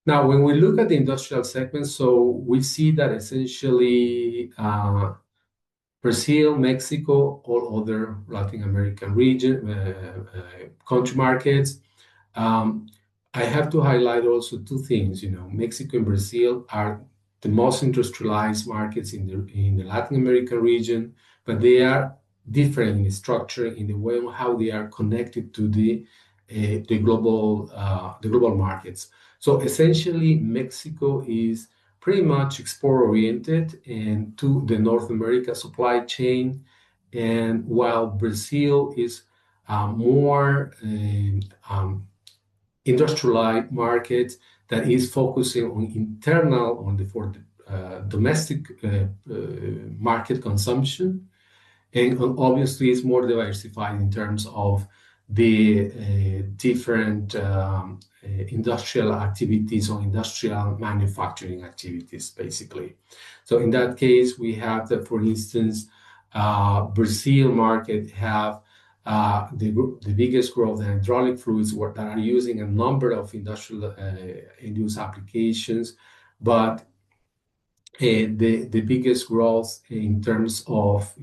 Now, when we look at the industrial segment, so we see that essentially Brazil, Mexico, all other Latin American region country markets. I have to highlight also two things. Mexico and Brazil are the most industrialized markets in the Latin American region, but they are different in structure, in the way how they are connected to the global markets. So essentially, Mexico is pretty much export-oriented and to the North America supply chain, and while Brazil is more industrialized market that is focusing on for the domestic market consumption, and obviously it's more diversified in terms of the different industrial activities or industrial manufacturing activities, basically. So in that case, we have that, for instance, Brazil market have the biggest growth in hydraulic fluids that are using a number of industrial end-use applications, but the biggest growth in terms of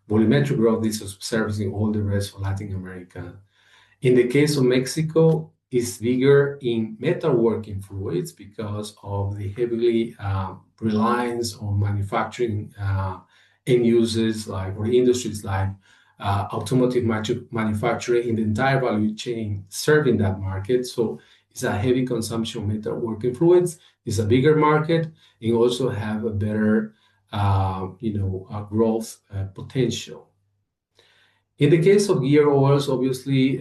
volumetric growth is observed in all the rest of Latin America. In the case of Mexico, it's bigger in metalworking fluids because of the heavily reliance on manufacturing end uses or industries like automotive manufacturing in the entire value chain serving that market. So it's a heavy consumption of metalworking fluids. It's a bigger market and also have a better growth potential. In the case of gear oils, obviously,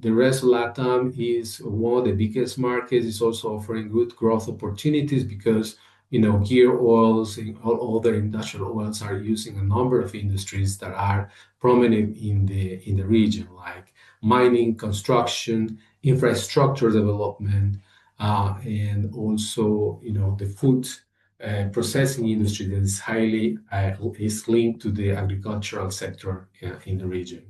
the rest of LATAM is one of the biggest markets. It's also offering good growth opportunities because gear oils and all other industrial oils are using a number of industries that are prominent in the region, like mining, construction, infrastructure development, and also the food processing industry that is highly is linked to the agricultural sector in the region.